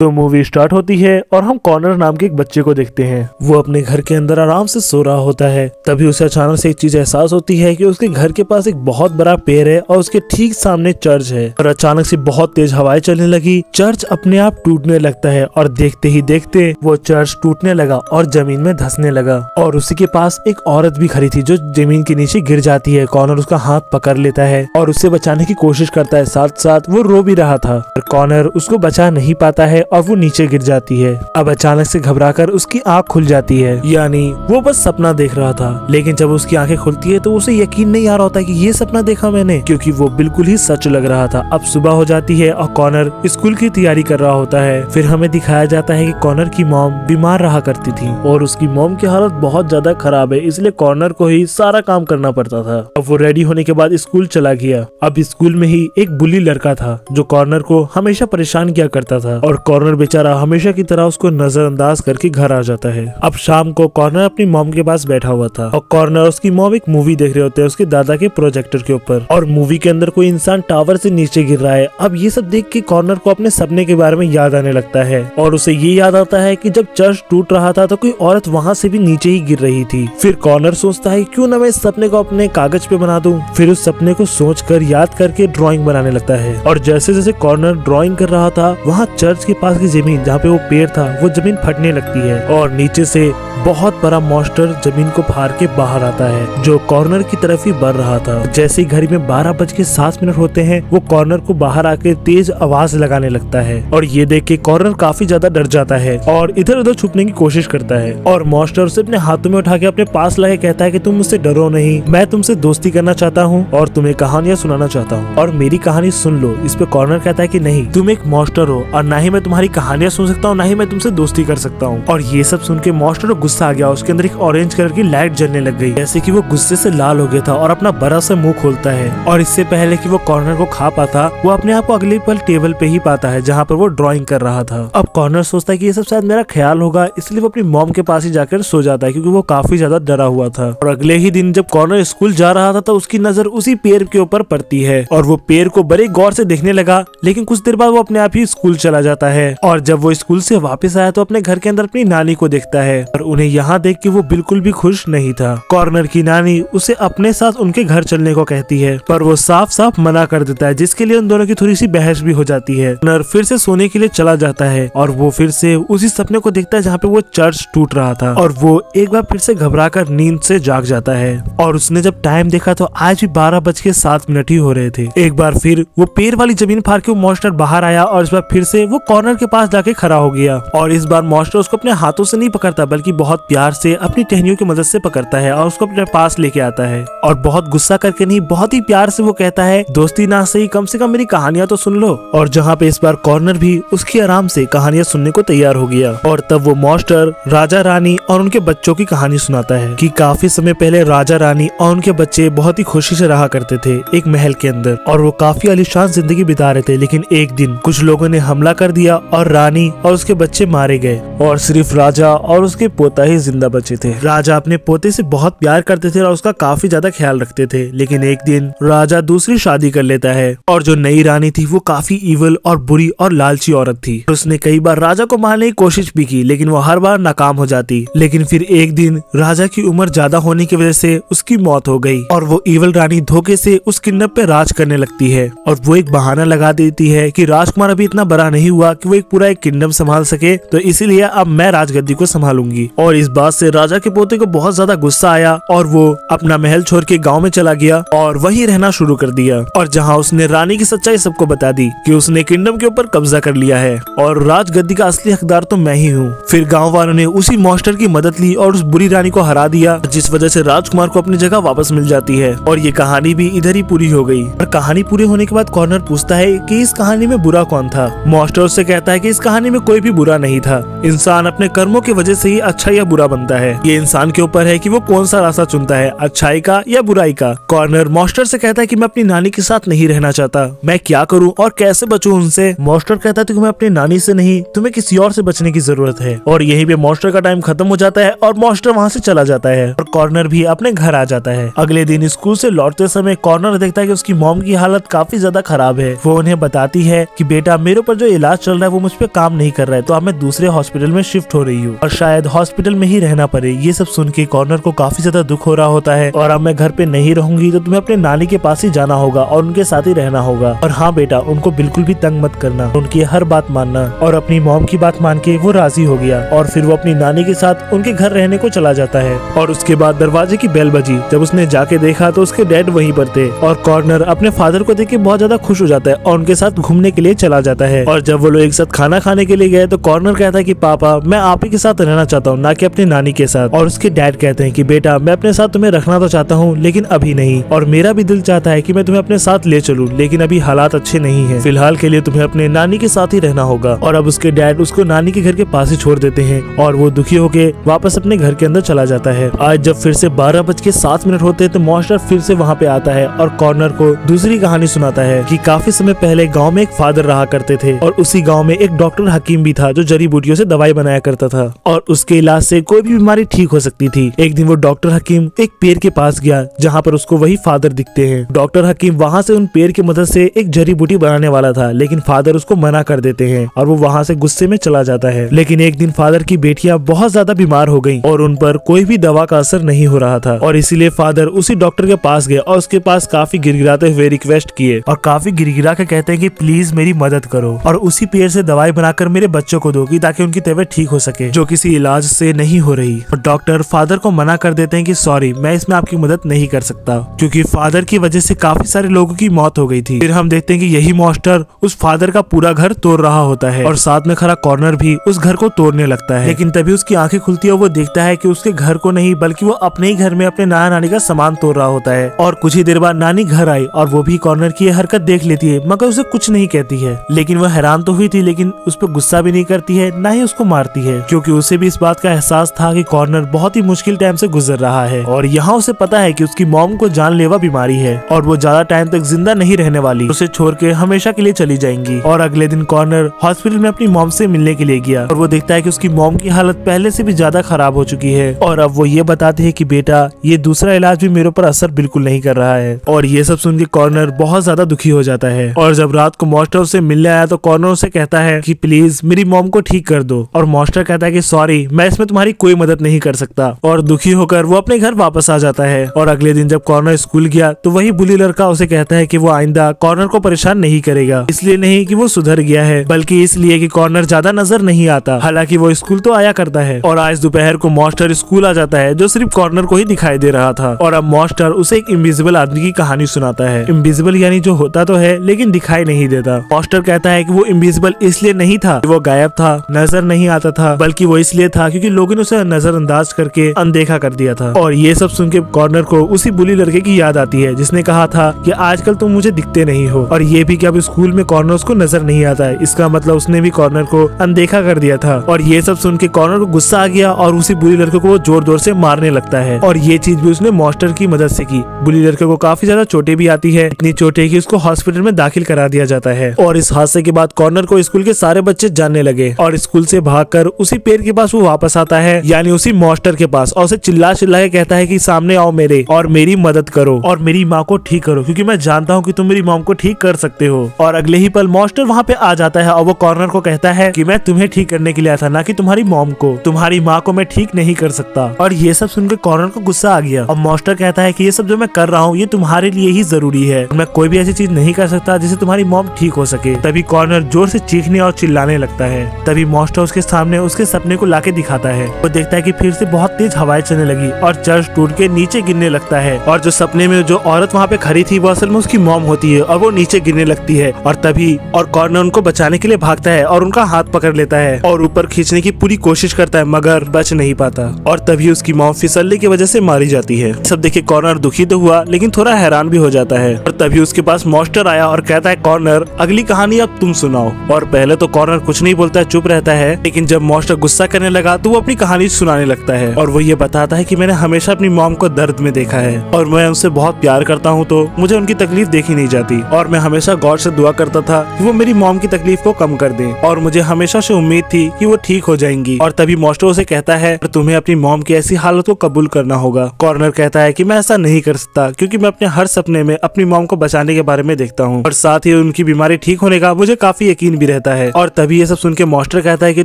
तो movie start होती है और हम कॉर्नर नाम के एक बच्चे को देखते हैं। वो अपने घर के अंदर आराम से सो रहा होता है। तभी उसे अचानक से एक चीज एहसास होती है कि उसके घर के पास एक बहुत बड़ा पेड़ है और उसके ठीक सामने चर्च है। और अचानक से बहुत तेज हवाएं चलने लगी, चर्च अपने आप टूटने लगता है और देखते ही देखते वो चर्च टूटने लगा और जमीन में धंसने लगा। और उसी के पास एक औरत भी खड़ी थी जो जमीन के नीचे गिर जाती है। कॉर्नर उसका हाथ पकड़ लेता है और उससे बचाने की कोशिश करता है, साथ साथ वो रो भी रहा था। कॉर्नर उसको बचा नहीं पाता है और वो नीचे गिर जाती है। अब अचानक से घबराकर उसकी आंख खुल जाती है, यानी वो बस सपना देख रहा था। लेकिन जब उसकी आंखें खुलती है तो उसे यकीन नहीं आ रहा होता कि ये सपना देखा मैंने, क्योंकि वो बिल्कुल ही सच लग रहा था। अब सुबह हो जाती है और कॉर्नर स्कूल की तैयारी कर रहा होता है। फिर हमें दिखाया जाता है कि कॉर्नर की मॉम बीमार रहा करती थी और उसकी मॉम की हालत बहुत ज्यादा खराब है, इसलिए कॉर्नर को ही सारा काम करना पड़ता था। अब वो रेडी होने के बाद स्कूल चला गया। अब स्कूल में ही एक बुली लड़का था जो कॉर्नर को हमेशा परेशान किया करता था और कॉर्नर बेचारा हमेशा की तरह उसको नजरअंदाज करके घर आ जाता है। अब शाम को कॉर्नर अपनी मॉम के पास बैठा हुआ था और कॉर्नर और उसकी मॉम एक मूवी देख रहे होते हैं उसके दादा के प्रोजेक्टर के ऊपर। और मूवी के अंदर कोई इंसान टावर से नीचे गिर रहा है। अब ये सब देख के कॉर्नर को अपने सपने के बारे में याद आने लगता है और उसे ये याद आता है कि जब चर्च टूट रहा था तो कोई औरत वहाँ से भी नीचे ही गिर रही थी। फिर कॉर्नर सोचता है क्यों ना मैं इस सपने को अपने कागज पे बना दूं। फिर उस सपने को सोचकर याद करके ड्राइंग बनाने लगता है और जैसे जैसे कॉर्नर ड्राइंग कर रहा था वहाँ चर्च के पास की जमीन जहाँ पे वो पेड़ था वो जमीन फटने लगती है और नीचे से बहुत बड़ा मॉन्स्टर जमीन को फाड़ के बाहर आता है जो कॉर्नर की तरफ ही बढ़ रहा था। जैसे ही घड़ी में 12:07 होते हैं वो कॉर्नर को बाहर आके तेज आवाज लगाने लगता है और ये देख के कॉर्नर काफी ज्यादा डर जाता है और इधर उधर छुपने की कोशिश करता है। और मॉन्स्टर उसे अपने हाथों में उठा के अपने पास लाके कहता है कि तुम मुझसे डरो नहीं, मैं तुमसे दोस्ती करना चाहता हूँ और तुम्हें कहानियां सुनाना चाहता हूँ और मेरी कहानी सुन लो। इस पे कॉर्नर कहता है कि नहीं, तुम एक मॉन्स्टर हो और ना ही मैं तुम्हारी कहानियां सुन सकता हूँ, ना ही मैं तुमसे दोस्ती कर सकता हूँ। और ये सब सुन के मॉन्स्टर को गुस्सा आ गया, उसके अंदर एक ऑरेंज कलर की लाइट जलने लग गई, जैसे कि वो गुस्से से लाल हो गया था और अपना बड़ा सा मुंह खोलता है। और इससे पहले कि वो कॉर्नर को खा पाता वो अपने आप को अगले पल टेबल पे ही पाता है जहाँ पर वो ड्राइंग कर रहा था। अब कॉर्नर सोचता है कि ये सब शायद मेरा ख्याल होगा, इसलिए वो अपनी मॉम के पास ही जाकर सो जाता है क्योंकि वो काफी ज्यादा डरा हुआ था। और अगले ही दिन जब कॉर्नर स्कूल जा रहा था तो उसकी नजर उसी पेड़ के ऊपर पड़ती है और वो पेड़ को बड़े गौर से देखने लगा। लेकिन कुछ देर बाद वो अपने आप ही स्कूल चला जाता है और जब वो स्कूल से वापस आया तो अपने घर के अंदर अपनी नानी को देखता है और उन्हें यहाँ देख के वो बिल्कुल भी खुश नहीं था। कॉर्नर की नानी उसे अपने साथ उनके घर चलने को कहती है पर वो साफ साफ मना कर देता है, जिसके लिए उन दोनों की थोड़ी सी बहस भी हो जाती है। कॉर्नर फिर से सोने के लिए चला जाता है और वो फिर से उसी सपने को देखता है जहाँ पे वो चर्च टूट रहा था और वो एक बार फिर से घबराकर नींद से जाग जाता है। और उसने जब टाइम देखा तो आज भी 12:07 ही हो रहे थे। एक बार फिर वो पेड़ वाली जमीन फाड़ के वो मॉन्स्टर बाहर आया और इस बार फिर से वो कॉर्नर के पास जाके खड़ा हो गया और इस बार मॉन्स्टर उसको अपने हाथों से नहीं पकड़ता बल्कि बहुत प्यार से अपनी टहनियों की मदद से पकड़ता है और उसको अपने पास लेके आता है और बहुत गुस्सा करके नहीं, बहुत ही प्यार से वो कहता है दोस्ती ना सही, कम से कम मेरी कहानियां तो सुन लो। और जहाँ पे इस बार कॉर्नर भी उसकी आराम से कहानियां सुनने को तैयार हो गया और तब वो मॉन्स्टर राजा रानी और उनके बच्चों की कहानी सुनाता है कि काफी समय पहले राजा रानी और उनके बच्चे बहुत ही खुशी से रहा करते थे एक महल के अंदर और वो काफी आलीशान जिंदगी बिता रहे थे। लेकिन एक दिन कुछ लोगों ने हमला कर दिया और रानी और उसके बच्चे मारे गए और सिर्फ राजा और उसके पोता ही जिंदा बचे थे। राजा अपने पोते से बहुत प्यार करते थे और उसका काफी ज्यादा ख्याल रखते थे। लेकिन एक दिन राजा दूसरी शादी कर लेता है और जो नई रानी थी वो काफी इवल और बुरी और लालची औरत थी। उसने कई बार राजा को मारने की कोशिश भी की लेकिन वो हर बार नाकाम हो जाती। लेकिन फिर एक दिन राजा की उम्र ज्यादा होने की वजह से उसकी मौत हो गई और वो इवल रानी धोखे से उस किंगडम पे राज करने लगती है और वो एक बहाना लगा देती है कि राजकुमार अभी इतना बड़ा नहीं हुआ कि वो एक पूरा एक किंगडम संभाल सके, तो इसीलिए अब मैं राजगद्दी को संभालूंगी। और इस बात से राजा के पोते को बहुत ज्यादा गुस्सा आया और वो अपना महल छोड़ के गाँव में चला गया और वहीं रहना शुरू कर दिया। और जहाँ उसने रानी की सच्चाई सबको बता दी कि उसने किंगडम के ऊपर कब्जा कर लिया है और राजगद्दी का असली हकदार तो मैं ही हूँ। फिर गाँव वालों ने उसी मॉन्स्टर की मदद ली और उस बुरी रानी को हरा दिया, जिस वजह से राजकुमार को अपनी जगह वापस मिल जाती है और ये कहानी भी इधर ही पूरी हो गई। और कहानी पूरी होने के बाद कॉर्नर पूछता है कि इस कहानी में बुरा कौन था। मॉन्स्टर उससे कहता है कि इस कहानी में कोई भी बुरा नहीं था, इंसान अपने कर्मों की वजह से ही अच्छा या बुरा बनता है। ये इंसान के ऊपर है कि वो कौन सा रास्ता चुनता है, अच्छाई का या बुराई का। कॉर्नर मॉन्स्टर से कहता है कि मैं अपनी नानी के साथ नहीं रहना चाहता, मैं क्या करूं और कैसे बचूं उनसे। मॉन्स्टर कहता है कि तुम्हें अपनी नानी से नहीं, तुम्हें किसी और से बचने की जरूरत है। और यहीं पे मॉन्स्टर का टाइम खत्म हो जाता है और मॉन्स्टर वहाँ से चला जाता है और कॉर्नर भी अपने घर आ जाता है। अगले दिन स्कूल से लौटते समय कॉर्नर देखता है कि उसकी मॉम की हालत काफी ज्यादा खराब है। वो उन्हें बताती है कि बेटा मेरे ऊपर जो इलाज चल रहा है वो मुझ पे काम नहीं कर रहा है, तो अब मैं दूसरे हॉस्पिटल में शिफ्ट हो रही हूँ और शायद हॉस्पिटल में ही रहना पड़े। ये सब सुन के कॉर्नर को काफी ज्यादा दुख हो रहा होता है और अब मैं घर पे नहीं रहूंगी तो तुम्हें अपने नानी के पास ही जाना होगा और उनके साथ ही रहना होगा। और हाँ बेटा, उनको बिल्कुल भी तंग मत करना, उनकी हर बात मानना। और अपनी मॉम की बात मान के वो राजी हो गया और फिर वो अपनी नानी के साथ उनके घर रहने को चला जाता है। और उसके बाद दरवाजे की बेल बजी। जब उसने जाके देखा तो उसके डैड वहीं पर थे और कॉर्नर अपने फादर को देख के बहुत ज्यादा खुश हो जाता है और उनके साथ घूमने के लिए चला जाता है। और जब वो लोग एक साथ खाना खाने के लिए गए तो कॉर्नर कहता है कि पापा, मैं आप ही के साथ रहना चाहता हूँ, ना कि अपनी नानी के साथ। और उसके डैड कहते हैं कि बेटा, मैं अपने साथ तुम्हें रखना तो चाहता हूँ लेकिन अभी नहीं, और मेरा भी दिल चाहता है कि मैं तुम्हें अपने साथ ले चलूं, लेकिन अभी हालात अच्छे नहीं है। फिलहाल के लिए तुम्हें अपने नानी के साथ ही रहना होगा। और अब उसके डैड उसको नानी के घर के पास ही छोड़ देते हैं और वो दुखी होके वापस अपने घर के अंदर चला जाता है। आज जब फिर से 12:07 होते हैं तो मास्टर फिर से वहाँ पे आता है और कॉर्नर को दूसरी कहानी सुनाता है कि काफी समय पहले गाँव में एक फादर रहा करते थे और उसी गाँव में एक डॉक्टर हकीम भी था जो जड़ी बूटियों से दवाई बनाया करता था और उसके इलाज से कोई भी बीमारी ठीक हो सकती थी। एक दिन वो डॉक्टर हकीम एक पेड़ के पास गया जहाँ पर उसको वही फादर दिखते हैं। डॉक्टर हकीम वहाँ से उन पेड़ की मदद से एक जड़ी बूटी बनाने वाला था, लेकिन फादर उसको मना कर देते हैं और वो वहाँ से गुस्से में चला जाता है। लेकिन एक दिन फादर की बेटियां बहुत ज्यादा बीमार हो गयी और उन पर कोई भी दवा का असर नहीं हो रहा था और इसीलिए फादर उसी डॉक्टर के पास गए और उसके पास काफी गिड़गिड़ाते हुए रिक्वेस्ट किए और काफी गिड़गिड़ा के कहते हैं कि प्लीज मेरी मदद करो और उसी पेड़ से दवाई बनाकर मेरे बच्चों को दो ताकि उनकी तबीयत ठीक हो सके, जो किसी इलाज से नहीं हो रही। और डॉक्टर फादर को मना कर देते हैं कि सॉरी, मैं इसमें आपकी मदद नहीं कर सकता, क्योंकि फादर की वजह से काफी सारे लोगों की मौत हो गई थी। फिर हम देखते हैं कि यही मास्टर उस फादर का पूरा घर तोड़ रहा होता है और साथ में खड़ा कॉर्नर भी उस घर को तोड़ने लगता है। लेकिन तभी उसकी आंखें खुलती है और वो देखता है कि उसके घर को नहीं बल्कि वो अपने ही घर में अपने नाना नानी का सामान तोड़ रहा होता है। और कुछ ही देर बाद नानी घर आई और वो भी कॉर्नर की हरकत देख लेती है, मगर उसे कुछ नहीं कहती है। लेकिन वो हैरान तो हुई थी, लेकिन उस पर गुस्सा भी नहीं करती है, ना ही उसको मारती है, क्योंकि उसे भी इस बात का एहसास था कि कॉर्नर बहुत ही मुश्किल टाइम से गुजर रहा है और यहाँ उसे पता है कि उसकी मॉम को जानलेवा बीमारी है और वो ज्यादा टाइम तक जिंदा नहीं रहने वाली, उसे छोड़ के हमेशा के लिए चली जाएंगी। और अगले दिन कॉर्नर हॉस्पिटल में अपनी मॉम से मिलने के लिए गया और वो देखता है कि उसकी मॉम की हालत पहले से भी ज्यादा खराब हो चुकी है और अब वो ये बताते हैं कि बेटा, ये दूसरा इलाज भी मेरे ऊपर असर बिल्कुल नहीं कर रहा है। और ये सब सुन के कॉर्नर बहुत ज्यादा दुखी हो जाता है। और जब रात को मास्टर उसे मिलने आया तो कॉर्नर उसे कहता है कि प्लीज मेरी मॉम को ठीक कर दो और मास्टर कहता है कि सॉरी, मैं इसमें तुम्हारी कोई मदद नहीं कर सकता। और दुखी होकर वो अपने घर वापस आ जाता है। और अगले दिन जब कॉर्नर स्कूल गया तो वही बुली लड़का उसे कहता है कि वो आइंदा कॉर्नर को परेशान नहीं करेगा, इसलिए नहीं कि वो सुधर गया है बल्कि इसलिए कि कॉर्नर ज्यादा नजर नहीं आता, हालांकि वो स्कूल तो आया करता है। और आज दोपहर को मास्टर स्कूल आ जाता है जो सिर्फ कॉर्नर को ही दिखाई दे रहा था और अब मास्टर उसे एक इनविजिबल आदमी की कहानी सुनाता है। इनविजिबल यानी जो होता तो है लेकिन दिखाई नहीं देता। मास्टर कहता है कि वो इनविजिबल इसलिए नहीं था, वो गायब था, नजर नहीं आता था, बल्कि वो इसलिए था क्योंकि लोगों ने उसे नजरअंदाज करके अनदेखा कर दिया था। और ये सब सुन के कॉर्नर को उसी बुली लड़के की याद आती है जिसने कहा था कि आजकल तुम मुझे दिखते नहीं हो, और ये भी कि अब स्कूल में कॉर्नर उसको नजर नहीं आता है, इसका मतलब उसने भी कॉर्नर को अनदेखा कर दिया था। और ये सब सुन के कॉर्नर को गुस्सा आ गया और उसी बुली लड़के को वो जोर जोर से मारने लगता है। और ये चीज भी उसने मास्टर की मदद से की। बुली लड़के को काफी ज्यादा चोटें भी आती है, इतनी चोटें कि उसको हॉस्पिटल में दाखिल करा दिया जाता है। और इस हादसे के बाद कॉर्नर को स्कूल के सारे बच्चे जानने लगे और स्कूल से भागकर उसी पेड़ के पास वो वापस आता है, यानी उसी मास्टर के पास, और उसे चिल्ला चिल्ला के कहता है कि सामने आओ मेरे और मेरी मदद करो और मेरी माँ को ठीक करो, क्योंकि मैं जानता हूँ कि तुम मेरी मॉम को ठीक कर सकते हो। और अगले ही पल मास्टर वहाँ पे आ जाता है और वो कॉर्नर को कहता है कि मैं तुम्हें ठीक करने के लिए आया था, ना कि तुम्हारी मॉम को, तुम्हारी माँ को मैं ठीक नहीं कर सकता। और ये सब सुनकर कॉर्नर को गुस्सा आ गया और मास्टर कहता है कि ये सब जो मैं कर रहा हूँ ये तुम्हारे लिए ही जरूरी है, मैं कोई भी ऐसी चीज नहीं कर सकता जिससे तुम्हारी मॉम ठीक हो सके। तभी कॉर्नर जोर से चीखने और चिल्लाने लगता है। तभी मास्टर उसके सामने उसके सपने को लाके दिखाता है। वो देखता है कि फिर से बहुत तेज हवाएं चलने लगी और चर्च टूट के नीचे गिरने लगता है और जो सपने में जो औरत वहाँ पे खड़ी थी वो असल में उसकी मॉम होती है और वो नीचे गिरने लगती है। और तभी और कॉर्नर उनको बचाने के लिए भागता है और उनका हाथ पकड़ लेता है और ऊपर खींचने की पूरी कोशिश करता है, मगर बच नहीं पाता और तभी उसकी मॉम फिसलने की वजह से मारी जाती है। सब देखे कॉर्नर दुखी तो हुआ लेकिन थोड़ा हैरान भी हो जाता है। और तभी उसके पास मास्टर आया और कहता है कॉर्नर अगली कहानी अब तुम सुनाओ। और पहले तो कॉर्नर कुछ नहीं बोलता है, चुप रहता है, लेकिन जब मास्टर गुस्सा करने लगा तो वो अपनी कहानी सुनाने लगता है और वो ये बताता है कि मैंने हमेशा अपनी मॉम को दर्द में देखा है और मैं उनसे बहुत प्यार करता हूँ, तो मुझे उनकी तकलीफ देखी नहीं जाती और मैं हमेशा गॉड से दुआ करता था कि वो मेरी मॉम की तकलीफ को कम कर दें और मुझे हमेशा से उम्मीद थी कि वो ठीक हो जाएंगी। और तभी मास्टर उसे कहता है तुम्हें अपनी मॉम की ऐसी हालत को कबूल करना होगा। कॉर्नर कहता है कि मैं ऐसा नहीं कर सकता क्योंकि मैं अपने हर सपने में अपनी मॉम को बचाने के बारे में देखता हूँ और साथ ही उनकी बीमारी ठीक होने का मुझे काफी यकीन भी रहता है। और तभी ये सब सुन के मॉन्स्टर कहता है कि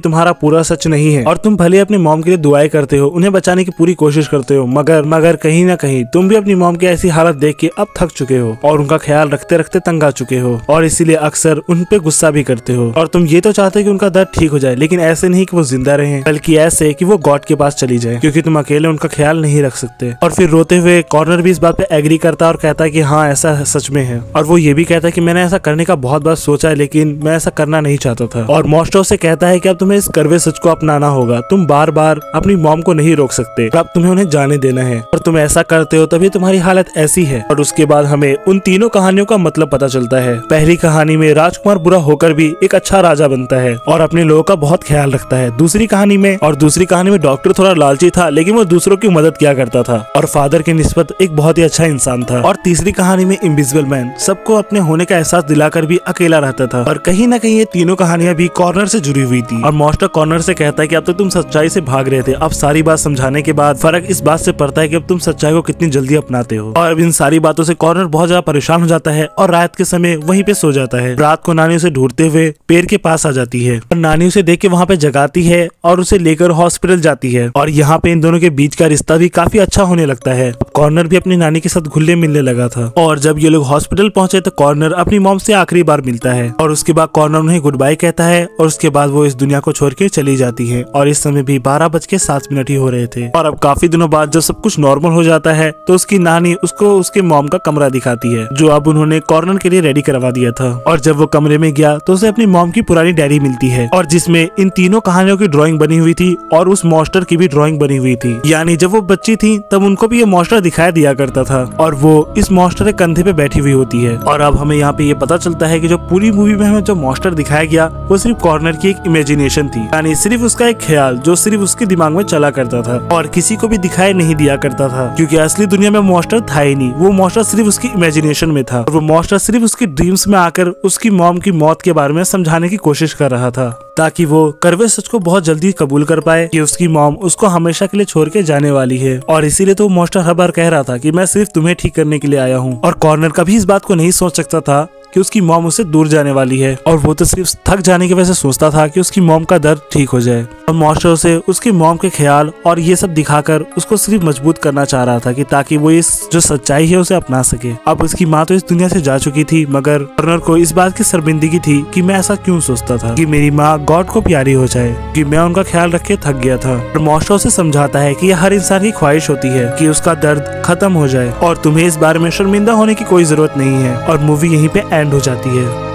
तुम्हारा पूरा सच नहीं है और तुम भले अपनी मॉम के लिए दुआएं करते हो, उन्हें बचाने की पूरी कोशिश करते हो, मगर कहीं ना कहीं तुम भी अपनी मॉम की ऐसी हालत देख के अब थक चुके हो और उनका ख्याल रखते रखते तंग आ चुके हो और इसीलिए अक्सर उन पे गुस्सा भी करते हो। और तुम ये तो चाहते हो कि उनका दर्द ठीक हो जाए, लेकिन ऐसे नहीं कि वो जिंदा रहे, बल्कि ऐसे कि वो गॉड के पास चली जाए, क्योंकि तुम अकेले उनका ख्याल नहीं रख सकते। और फिर रोते हुए कॉर्नर भी इस बात पे एग्री करता है और कहता है कि हाँ ऐसा सच में है। और वो ये भी कहता है कि मैंने ऐसा करने का बहुत बार सोचा है, लेकिन मैं ऐसा करना नहीं चाहता था। और मॉन्स्टर से कहता है कि अब तुम्हें इस कड़वे सच को अपनाना होगा, तुम बार बार अपनी मॉम को नहीं रोक सकते, अब तुम्हें उन्हें जाने देना है और तुम ऐसा करते हो तभी तुम्हारी हालत ऐसी है। और उसके बाद हमें उन तीनों कहानियों का मतलब पता चलता है। पहली कहानी में राजकुमार बुरा होकर भी एक अच्छा राजा बनता है और अपने लोगों का बहुत ख्याल रखता है। दूसरी कहानी में डॉक्टर थोड़ा लालची था, लेकिन वो दूसरों की मदद किया करता था और फादर के निस्बत एक बहुत ही अच्छा इंसान था। और तीसरी कहानी में इनविजिबल मैन सबको अपने होने का एहसास दिलाकर भी अकेला रहता था। और कहीं ना कहीं ये तीनों कहानियां भी कॉर्नर से जुड़ी हुई थी। और मॉन्स्टर कॉर्नर से कहता है कि अब तो तुम सच्चाई से भाग रहे थे, अब सारी बात समझाने के बाद फर्क इस बात से पड़ता है कि अब तुम सच्चाई को कितनी जल्दी अपनाते हो। और अब इन सारी बातों से कॉर्नर बहुत ज्यादा परेशान हो जाता है और रात के समय वहीं पे सो जाता है। रात को नानी उसे ढूंढते हुए पेड़ के पास आ जाती है और नानी उसे देख के वहाँ पे जगाती है और उसे लेकर हॉस्पिटल जाती है। और यहाँ पे इन दोनों के बीच का रिश्ता भी काफी अच्छा होने लगता है। कॉर्नर भी अपनी नानी के साथ घुलने मिलने लगा था। और जब ये लोग हॉस्पिटल पहुंचे तो कॉर्नर अपनी मॉम से आखिरी बार मिलता है और उसके बाद कॉर्नर उन्हें गुड बाय कहता है और उसके बाद वो इस दुनिया को छोड़ के चली जाती है। और इस समय भी 12:07 ही हो रहे थे। और अब काफी दिनों बाद जब सब कुछ नॉर्मल हो जाता है तो उसकी नानी उसको उसके मॉम का कमरा दिखाती है, जो अब उन्होंने कॉर्नर के लिए रेडी करवा दिया था। और जब वो कमरे में गया तो उसे अपनी मॉम की पुरानी डायरी मिलती है और जिसमें इन तीनों कहानियों की ड्राइंग बनी हुई थी और उस मॉन्स्टर की भी ड्राइंग बनी हुई थी। यानी जब वो बच्ची थी तब उनको भी ये मॉन्स्टर दिखाई दिया करता था और वो इस मॉन्स्टर के कंधे पे बैठी हुई होती है। और अब हमें यहाँ पे ये पता चलता है कि जो पूरी मूवी में हमें जो मॉन्स्टर दिखाया गया वो सिर्फ कॉर्नर की एक इमेजिनेशन थी, यानी सिर्फ उसका एक ख्याल जो सिर्फ उसके दिमाग में चला करता था और किसी को भी दिखाई नहीं दिया करता था, क्योंकि असली दुनिया में मॉन्स्टर था ही नहीं। वो मॉन्स्टर सिर्फ उसकी इमेजिनेशन में था और वो मॉन्स्टर सिर्फ उसकी ड्रीम्स में आकर उसकी मॉम की मौत के बारे में समझाने की कोशिश कर रहा था, ताकि वो कड़वे सच को बहुत जल्दी कबूल कर पाए कि उसकी मॉम उसको हमेशा के लिए छोड़ के जाने वाली है। और इसीलिए तो मॉन्स्टर हर बार कह रहा था कि मैं सिर्फ तुम्हें ठीक करने के लिए आया हूँ। और कॉर्नर कभी इस बात को नहीं सोच सकता था कि उसकी मॉम उससे दूर जाने वाली है और वो तो सिर्फ थक जाने की वजह से सोचता था कि उसकी मॉम का दर्द ठीक हो जाए। और मॉन्स्टर उसे उसकी मॉम के ख्याल और ये सब दिखाकर उसको सिर्फ मजबूत करना चाह रहा था कि ताकि वो इस जो सच्चाई है उसे अपना सके। अब उसकी माँ तो इस दुनिया से जा चुकी थी, मगर कॉर्नर को इस बात की शर्मिंदगी थी कि मैं ऐसा क्यों सोचता था कि मेरी माँ गॉड को प्यारी हो जाए, कि मैं उनका ख्याल रख के थक गया था। और मॉन्स्टर उसे समझाता है कि यह हर इंसान की ख्वाहिश होती है कि उसका दर्द खत्म हो जाए और तुम्हें इस बारे में शर्मिंदा होने की कोई जरूरत नहीं है। और मूवी यहीं पे एंड हो जाती है।